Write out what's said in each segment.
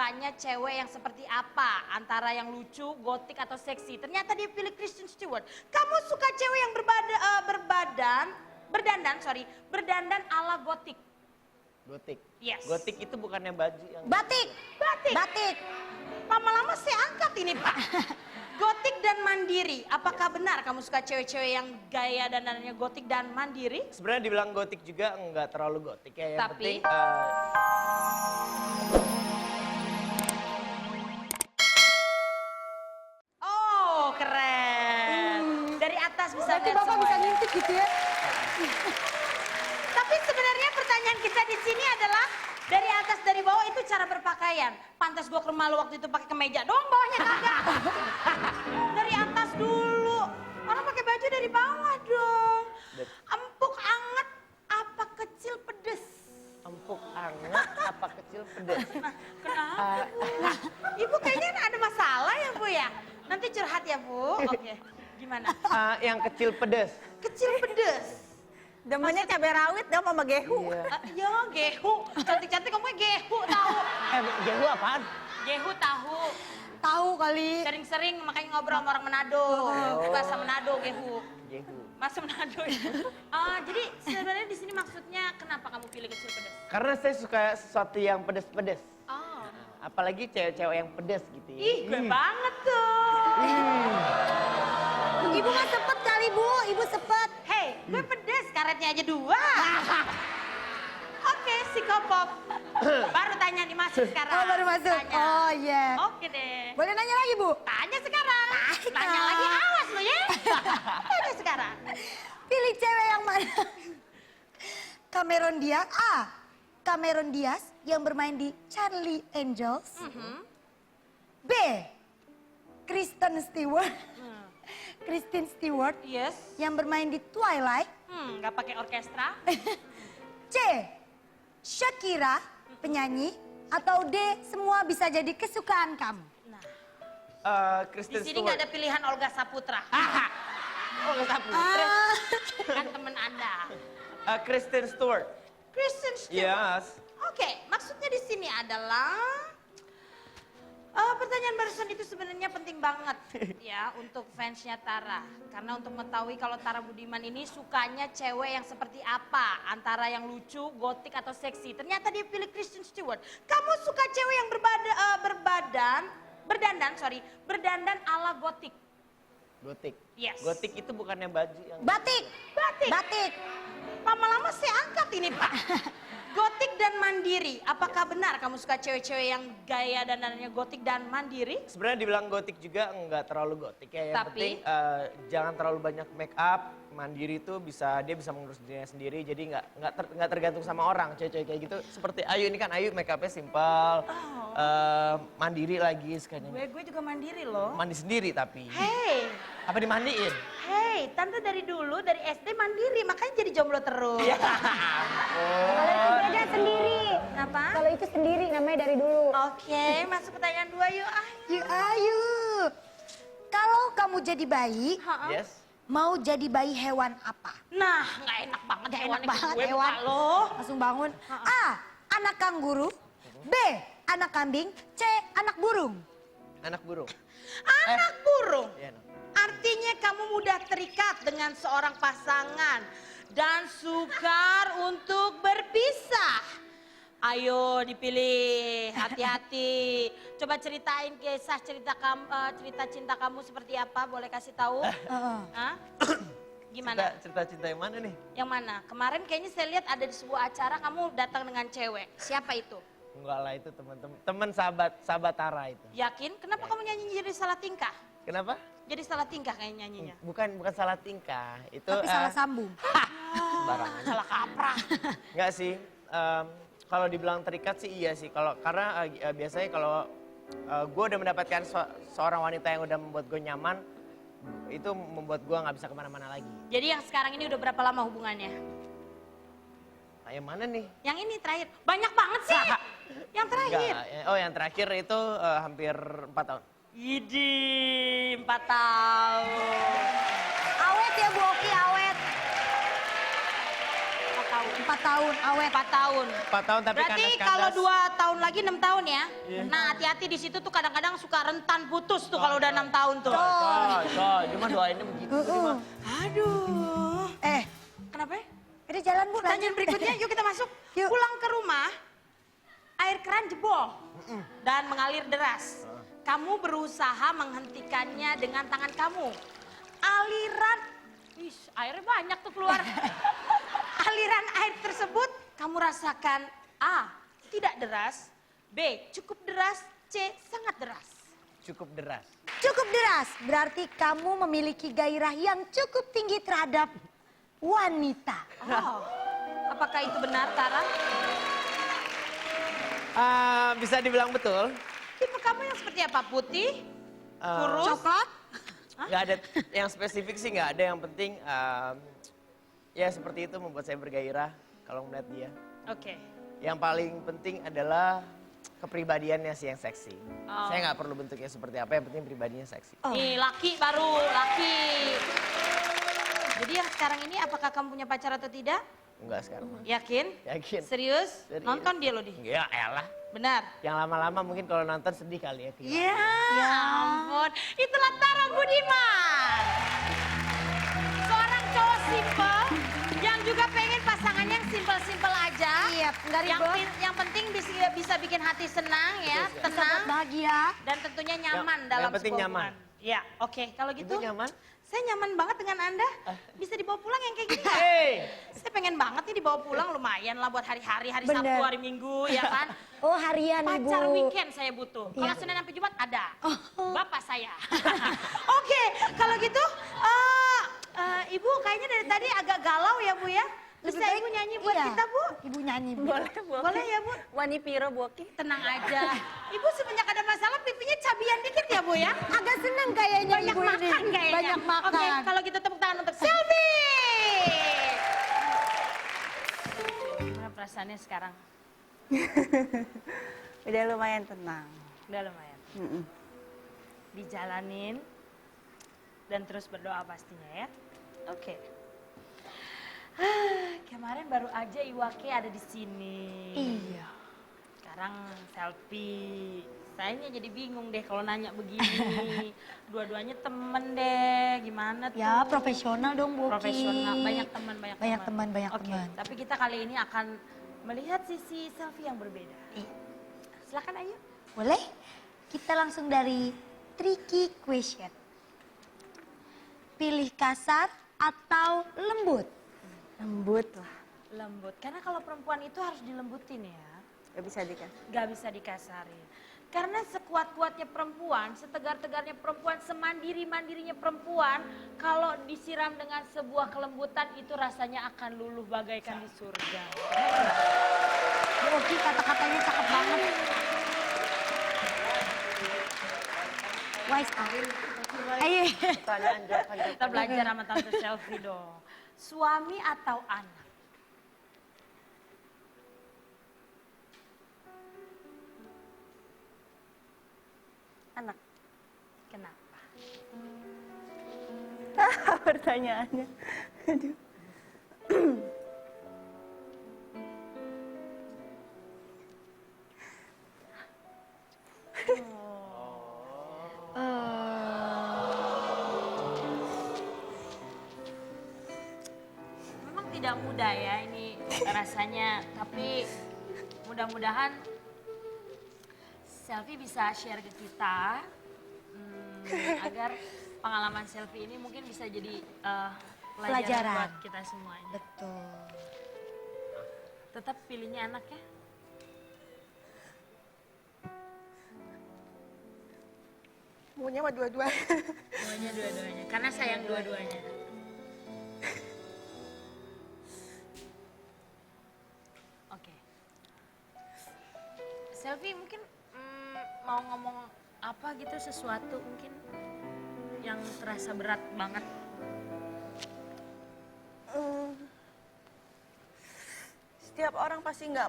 sukanya cewek yang seperti apa? Antara yang lucu, gotik, atau seksi. Ternyata dia pilih Kristen Stewart. Kamu suka cewek yang berdandan ala gotik. Gotik. Yes. Gotik itu bukannya baju yang... Batik. Batik. Batik. Lama-lama saya angkat ini Pak. Gotik dan mandiri. Apakah benar kamu suka cewek-cewek yang gaya dandanannya gotik dan mandiri? Sebenarnya dibilang gotik juga enggak terlalu gotik ya. Yang Tapi? penting... Oh keren. Dari atas bisa Berarti lihat Bapak bisa semuanya. ngintip gitu ya? Tapi sebenarnya pertanyaan kita di sini adalah dari atas dari bawah itu cara berpakaian. Pantas gua ke rumah lu waktu itu pakai kemeja doang, bawahnya kagak. Dari atas dulu. Orang pakai baju dari bawah dong. Empuk anget apa kecil pedes? Empuk anget apa kecil pedes? Nah, kenapa Bu? Ibu kayaknya ada masalah ya Bu ya? Nanti curhat ya Bu. Oke. Gimana? Yang kecil pedes. Kecil pedes. Demennya cabai rawit dong sama gehu. Iya. Ya gehu. Cantik-cantik ngomongnya gehu tahu. Gehu apaan? Gehu tahu. Tahu kali. Sering-sering makanya ngobrol sama orang Manado. Bahasa Manado gehu. Gehu. Masa Manado ya. Jadi sebenarnya di sini maksudnya kenapa kamu pilih kecil pedas? Karena saya suka sesuatu yang pedes-pedes. Oh. Apalagi cewek-cewek yang pedes gitu ya. Ih, gue banget tuh. Ibu nggak sepet kali Bu, ibu sepet. Hei, gue pedes, karetnya aja 2. Oke, psikopop. Baru tanya nih masuk sekarang. Oh baru masuk. Tanya. Oh iya. Oke deh. Boleh nanya lagi Bu? Tanya sekarang. Tanya lagi, awas lo ya. Tanya sekarang. Pilih cewek yang mana? Cameron Diaz. A. Cameron Diaz yang bermain di Charlie Angels. B. Kristen Stewart. Kristen Stewart Yes. yang bermain di Twilight. Nggak pakai orkestra. C. Shakira, penyanyi. Atau D. Semua bisa jadi kesukaan kamu. Nah, di Kristen sini nggak Stewart. ada pilihan Olga Saputra. Oh, nggak Saputra. Kan temen Anda. Kristen Stewart. Kristen Stewart. Yes. Oke, maksudnya di sini adalah pertanyaan barusan itu sebenarnya penting banget ya untuk fansnya Tara. Karena untuk mengetahui kalau Tara Budiman ini sukanya cewek yang seperti apa. Antara yang lucu, gotik, atau seksi. Ternyata dia pilih Kristen Stewart. Kamu suka cewek yang berdandan ala gotik. Gotik. Yes. Gotik itu bukannya baju yang... Batik. Batik. Batik. Lama-lama saya angkat ini Pak. Gotik dan mandiri. Apakah benar kamu suka cewek-cewek yang gaya dandanannya gotik dan mandiri? Sebenarnya dibilang gotik juga enggak terlalu gotik ya. Yang Tapi? penting jangan terlalu banyak make up. Mandiri itu dia bisa mengurus dirinya sendiri. Jadi nggak tergantung sama orang. Cewek-cewek kayak gitu seperti Ayu ini kan Ayu make upnya simpel. Mandiri lagi sekalian. Gue juga mandiri loh. Mandi sendiri tapi. Hey, Apa dimandiin? tante dari dulu dari SD mandiri makanya jadi jomblo terus. Ya. Kalau itu beda sendiri. Kenapa? Kalau itu sendiri namanya dari dulu. Oke, masuk pertanyaan 2 yuk. Yuk ayo. Kalau kamu jadi bayi, Yes. mau jadi bayi hewan apa? Nah, nggak enak banget Nggak hewannya enak banget gue hewan. buka lo. Langsung bangun. A. Anak kanguru. B. Anak kambing. C. Anak burung. Anak burung. Anak burung. Iya, no. Artinya kamu mudah terikat dengan seorang pasangan dan sukar untuk berpisah. Ayo dipilih, hati-hati. Coba ceritain kisah cerita cinta kamu seperti apa? Boleh kasih tahu? Hah? Gimana? Cerita cinta yang mana nih? Yang mana? Kemarin kayaknya saya lihat ada di sebuah acara kamu datang dengan cewek. Siapa itu? Enggak lah itu teman sahabat Tara itu. Yakin? Kenapa kamu nyanyi jadi salah tingkah? Kenapa? Jadi salah tingkah kayak nyanyinya. Bukan salah tingkah. Itu Tapi salah sambung. sembarangan. Salah kaprah. Enggak sih. Kalau dibilang terikat sih iya sih. Karena biasanya kalau gue udah mendapatkan seorang wanita yang udah membuat gue nyaman, itu membuat gue nggak bisa kemana-mana lagi. Jadi yang sekarang ini udah berapa lama hubungannya? Nah, yang mana nih? Yang ini terakhir. Banyak banget sih. Yang terakhir. Enggak. Oh yang terakhir itu hampir 4 tahun. Idi, 4 tahun. Awet ya Bu Oki, awet. 4 tahun tahu. 4 tahun awet. 4 tahun. 4 tahun tapi Berarti kandas-kandas. kalau 2 tahun lagi 6 tahun ya. Iya. Nah hati-hati di situ tuh kadang-kadang suka rentan putus tuh kalau udah 6 tahun tuh. Coy, cuma doainnya begitu. Jadi mah, Aduh. Kenapa ya? Ini jalan Bu, Pertanyaan lanjut. berikutnya, yuk kita masuk. Yuk. Pulang ke rumah, air keran jebol dan mengalir deras. Kamu berusaha menghentikannya dengan tangan kamu. Aliran, airnya banyak tuh keluar. Aliran air tersebut kamu rasakan A, tidak deras, B, cukup deras, C, sangat deras. cukup deras. Cukup deras, berarti kamu memiliki gairah yang cukup tinggi terhadap wanita. Oh, apakah itu benar, Tara? Bisa dibilang betul. Tipe kamu yang seperti apa? Putih? Eh, Kurus? Coklat? Nggak ada yang spesifik sih, nggak ada. Yang penting ya seperti itu membuat saya bergairah kalau melihat dia. Oke. Yang paling penting adalah kepribadiannya sih yang seksi. Oh. Saya nggak perlu bentuknya seperti apa, yang penting pribadinya seksi. Nih, laki baru, laki. Jadi yang sekarang ini apakah kamu punya pacar atau tidak? Enggak sekarang. Yakin? Yakin. Serius? Serius. Nonton dia loh, Di. Ya elah. Benar? Yang lama-lama mungkin kalau nonton sedih kali ya. Ya, ampun. Itulah Tara Budiman. Seorang cowok simple yang juga pengen pasangannya yang simple-simple aja. Iya, nggak ribet. Yang penting bisa bikin hati senang ya, Buat tenang. bahagia. Dan tentunya nyaman Yang dalam penting sebuah nyaman. hubungan. Ya, oke. Kalau gitu, Itu nyaman? saya nyaman banget dengan Anda. Bisa dibawa pulang yang kayak gini nggak? Hey. Saya pengen banget nih dibawa pulang, lumayan lah buat hari-hari, hari Bener. Sabtu, hari Minggu, ya kan? Oh harian Ibu. Pacar weekend saya butuh. Kalau Iya. Senin sampai Jumat ada. Oh. Bapak saya. Oke, kalau gitu, Ibu kayaknya dari tadi agak galau ya Bu ya? Bisa Lebih baik- Ibu nyanyi buat iya, kita Bu? Ibu nyanyi Bu. Boleh, Boki. Boleh ya Bu? Wani Piro, Boki. Tenang aja. Ibu semenjak ada masalah pipinya cabian dikit ya Bu ya? Agak seneng kayaknya Banyak Ibu makan ini. kayaknya. Banyak makan. Oke, kalau gitu tepuk tangan untuk Selfie. Gimana perasaannya sekarang? Udah lumayan tenang. Udah lumayan. Mm-mm. Dijalanin dan terus berdoa pastinya ya. Oke. Kemarin baru aja Iwake ada di sini. Iya. Sekarang Selfie. Saya jadi bingung deh kalau nanya begini. Dua-duanya temen deh, gimana tuh? Ya profesional dong Boki. Profesional, banyak teman, Banyak teman, banyak Oke, teman. tapi kita kali ini akan melihat sisi Selfie yang berbeda. Iya. Silakan ayo. Boleh? Kita langsung dari tricky question. Pilih kasar atau lembut? Lembut lah. Lembut, karena kalau perempuan itu harus dilembutin ya. Gak bisa dikasih. Gak bisa dikasarin. Karena sekuat-kuatnya perempuan, setegar-tegarnya perempuan, semandiri-mandirinya perempuan, kalau disiram dengan sebuah kelembutan itu rasanya akan luluh bagaikan di surga. Boki kata-katanya cakep banget. Wise Ayo. Pertanyaan jawaban. Kita belajar sama Tante Selfie dong. Suami atau anak? Anak. Kenapa? Pertanyaannya. Aduh. Memang tidak mudah ya ini rasanya, tapi mudah-mudahan Selfie bisa share ke kita agar pengalaman Selfie ini mungkin bisa jadi pelajaran Pelajaran. buat kita semuanya. Betul. Tetap pilihnya anak ya. Maunya sama dua-dua. Dua-duanya, karena sayang dua-duanya. Oke. Selfie mungkin mau ngomong apa gitu, sesuatu mungkin yang terasa berat banget. Setiap orang pasti nggak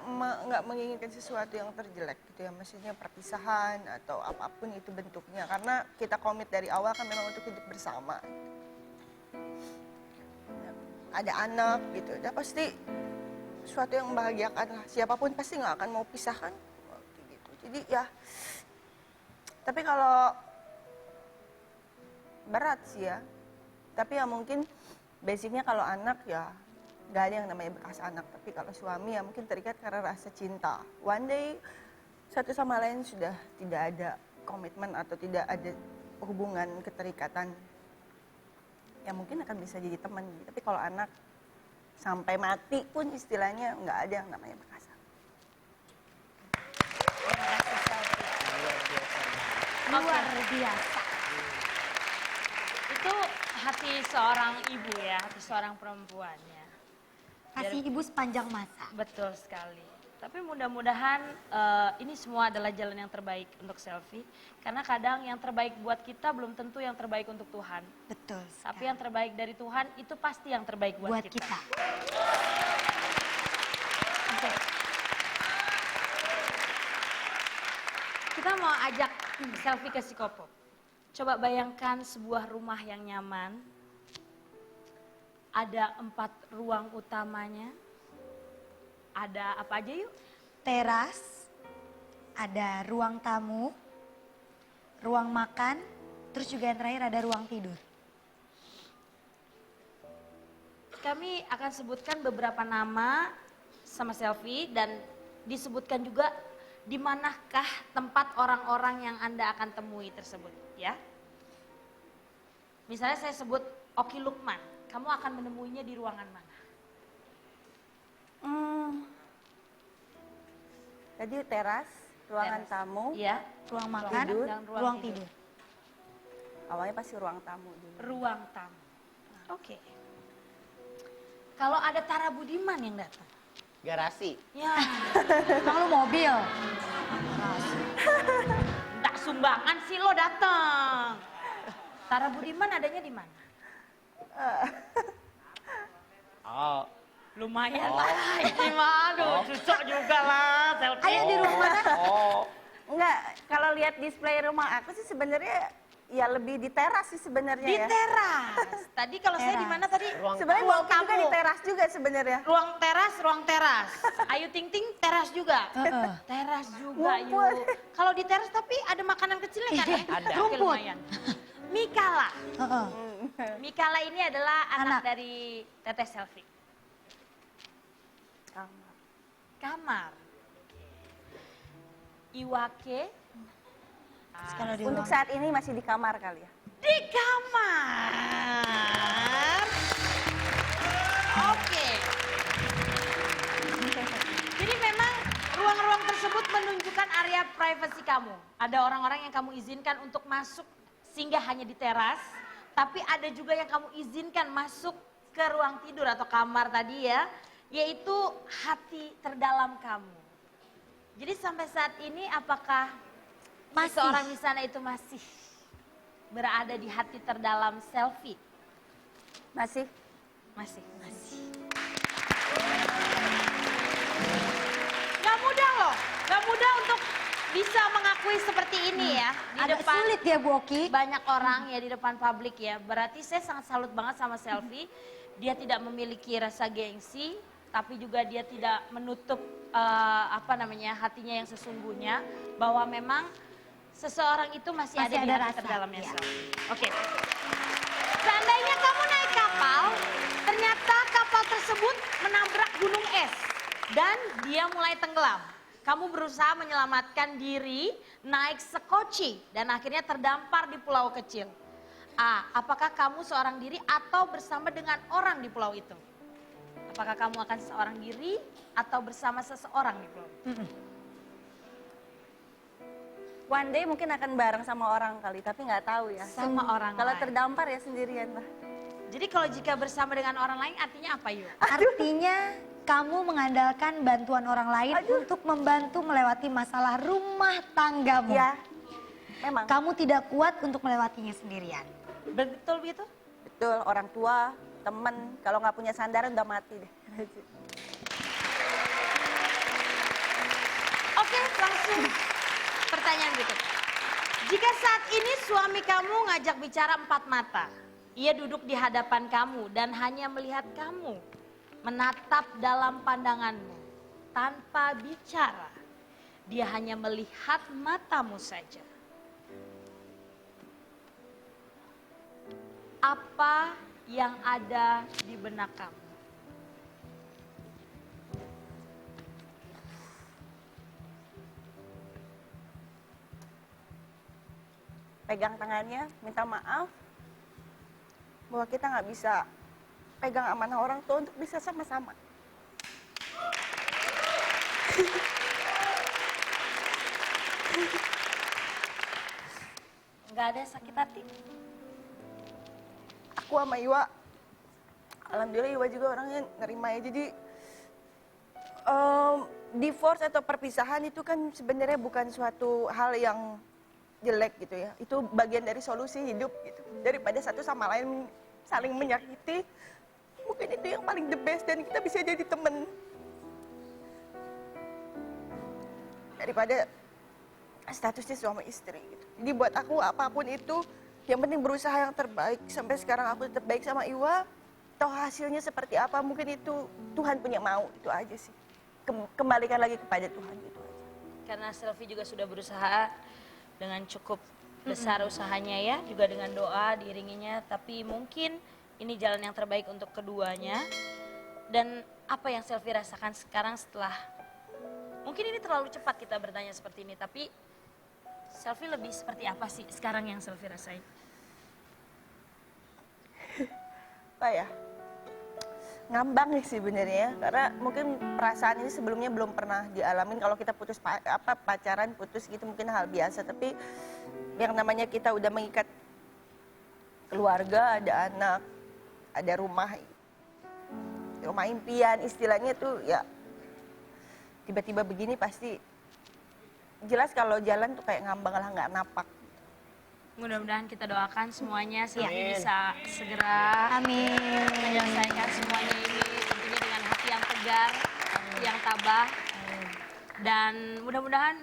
menginginkan sesuatu yang terjelek gitu ya, maksudnya perpisahan atau apapun itu bentuknya, karena kita komit dari awal kan memang untuk hidup bersama. Ada anak gitu, udah pasti sesuatu yang membahagiakan lah. Siapapun pasti nggak akan mau pisahkan. Gitu. Jadi ya, tapi kalau berat sih ya. Tapi ya mungkin basicnya kalau anak ya nggak ada yang namanya bekas anak. Tapi kalau suami ya mungkin terikat karena rasa cinta. One day satu sama lain sudah tidak ada komitmen atau tidak ada hubungan keterikatan. Ya mungkin akan bisa jadi teman. Tapi kalau anak sampai mati pun istilahnya nggak ada yang namanya bekas anak. Luar biasa. Itu hati seorang ibu ya, hati seorang perempuan ya. Kasih ibu sepanjang masa. Betul sekali. Tapi mudah-mudahan ini semua adalah jalan yang terbaik untuk Selfie. Karena kadang yang terbaik buat kita belum tentu yang terbaik untuk Tuhan. Betul. Tapi yang terbaik dari Tuhan itu pasti yang terbaik buat, buat kita. Oke. Kita mau ajak Selfie ke Psikopop. Coba bayangkan sebuah rumah yang nyaman. Ada 4 ruang utamanya. Ada apa aja yuk? Teras, ada ruang tamu, ruang makan, terus juga yang terakhir ada ruang tidur. Kami akan sebutkan beberapa nama sama Selfie dan disebutkan juga di manakah tempat orang-orang yang Anda akan temui tersebut ya. Misalnya saya sebut Oki Lukman, kamu akan menemuinya di ruangan mana? Jadi teras, ruangan Teras. tamu, Iya, Ruang makan, tidur, dan ruang tidur. awalnya pasti ruang tamu dulu. ruang tamu. Oke. Kalau ada Tara Budiman yang datang. Garasi. Ya, Emang lu mobil? enggak sumbangan sih lo datang. Tara Budiman adanya di mana? Oh, Lumayan lah, ini mah aduh cocok juga lah Selfie. Ayo di ruang mana? oh. Enggak, kalau lihat display rumah aku sih sebenarnya ya lebih di teras sih sebenarnya Di ya. teras. Tadi kalau saya di mana tadi? Ruang Sebenarnya ruang mungkin juga tamu. di teras juga sebenarnya. Ruang teras. Ayu Ting Ting teras juga. Heeh. Teras juga Ngumpul. yuk. Kalau di teras tapi ada makanan kecilnya kan ya? Ada. Oke, Rumput. lumayan. Mikala. Heeh. Mikala ini adalah anak Anak. dari Teteh Selfie. Kamar. Iwake. Terus kalau di Untuk ruang saat ini masih di kamar kali ya. Di kamar. Oke. Jadi memang ruang-ruang tersebut menunjukkan area privasi kamu. Ada orang-orang yang kamu izinkan untuk masuk singgah hanya di teras. Tapi ada juga yang kamu izinkan masuk ke ruang tidur atau kamar tadi ya. Yaitu hati terdalam kamu. Jadi sampai saat ini apakah Masih. seseorang di sana itu masih berada di hati terdalam Selfie? Masih? Masih. Gak mudah loh, gak mudah untuk bisa mengakui seperti ini ya. Di agak depan sulit ya Bu Oki. banyak orang ya, di depan publik ya. Berarti saya sangat salut banget sama Selfie. Dia tidak memiliki rasa gengsi, tapi juga dia tidak menutup hatinya yang sesungguhnya. Bahwa memang seseorang itu masih Masih ada di ada hati rasa, terdalamnya iya. Selfie. Oke. Seandainya kamu naik kapal, ternyata kapal tersebut menabrak gunung es dan dia mulai tenggelam. Kamu berusaha menyelamatkan diri, naik sekoci dan akhirnya terdampar di pulau kecil. A. Apakah kamu seorang diri atau bersama dengan orang di pulau itu? Apakah kamu akan seorang diri atau bersama seseorang di pulau itu? One day mungkin akan bareng sama orang kali, tapi nggak tahu ya. Sama orang Kalau lain. terdampar ya sendirian lah. Jadi kalau jika bersama dengan orang lain artinya apa yuk? Artinya kamu mengandalkan bantuan orang lain untuk membantu melewati masalah rumah tanggamu. Ya, memang. Kamu tidak kuat untuk melewatinya sendirian. Betul begitu? Betul, orang tua, temen, kalau nggak punya sandaran udah mati deh. Oke, langsung pertanyaan berikut. Jika saat ini suami kamu ngajak bicara empat mata, ia duduk di hadapan kamu dan hanya melihat kamu, menatap dalam pandanganmu tanpa bicara. Dia hanya melihat matamu saja. Apa yang ada di benak kamu? Pegang tangannya, minta maaf bahwa kita nggak bisa pegang amanah orang tua untuk bisa sama-sama. Nggak ada sakit hati? Aku sama Iwa, alhamdulillah Iwa juga orangnya nerima ya. Jadi divorce atau perpisahan itu kan sebenarnya bukan suatu hal yang jelek gitu ya. Itu bagian dari solusi hidup gitu. Daripada satu sama lain saling menyakiti, mungkin itu yang paling the best dan kita bisa jadi temen. Daripada statusnya suami istri gitu. Jadi buat aku apapun itu, yang penting berusaha yang terbaik. Sampai sekarang aku tetap baik sama Iwa. Toh hasilnya seperti apa, mungkin itu Tuhan punya mau, itu aja sih. Kembalikan lagi kepada Tuhan gitu aja. Karena Selvi juga sudah berusaha dengan cukup besar usahanya ya, juga dengan doa diiringinya. Tapi mungkin ini jalan yang terbaik untuk keduanya. Dan apa yang Selvi rasakan sekarang setelah, mungkin ini terlalu cepat kita bertanya seperti ini, tapi Selvi lebih seperti apa sih sekarang yang Selvi rasain? Apa ya? Ngambang sih sebenarnya, karena mungkin perasaan ini sebelumnya belum pernah dialamin. Kalau kita putus pacaran putus gitu mungkin hal biasa, tapi yang namanya kita udah mengikat keluarga, ada anak, ada rumah impian istilahnya tuh ya, tiba-tiba begini pasti jelas kalau jalan tuh kayak ngambang lah, nggak napak. Mudah-mudahan kita doakan semuanya Selvi Amin. bisa segera Amin. menyelesaikan semuanya ini tentunya dengan hati yang tegar, yang tabah. Dan mudah-mudahan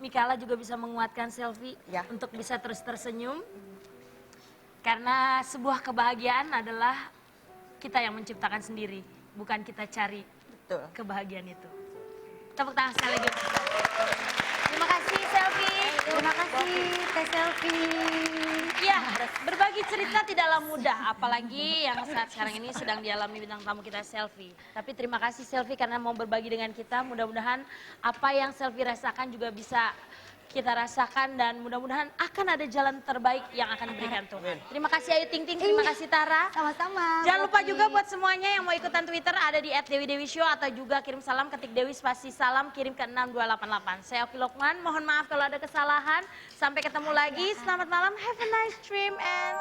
Mikaela juga bisa menguatkan Selvi Ya. untuk bisa terus tersenyum. Karena sebuah kebahagiaan adalah kita yang menciptakan sendiri, bukan kita cari Betul. kebahagiaan itu. Tepuk tangan sekali lagi. Terima kasih Selvi. Terima kasih Teh Selvi. Ya, berbagi cerita tidaklah mudah, apalagi yang saat sekarang ini sedang dialami bintang tamu kita Selvi. Tapi terima kasih Selvi karena mau berbagi dengan kita. Mudah-mudahan apa yang Selvi rasakan juga bisa kita rasakan dan mudah-mudahan akan ada jalan terbaik yang akan diberikan Tuhan. Terima kasih Ayu Ting Ting, terima kasih Tara. Sama-sama. Jangan lupa Poppy. juga buat semuanya yang mau ikutan Twitter ada di @dewi_dewi_show atau juga kirim salam, ketik Dewi spasi salam, kirim ke 6288. Saya Oki Lokman, mohon maaf kalau ada kesalahan. Sampai ketemu lagi, selamat malam, have a nice dream and...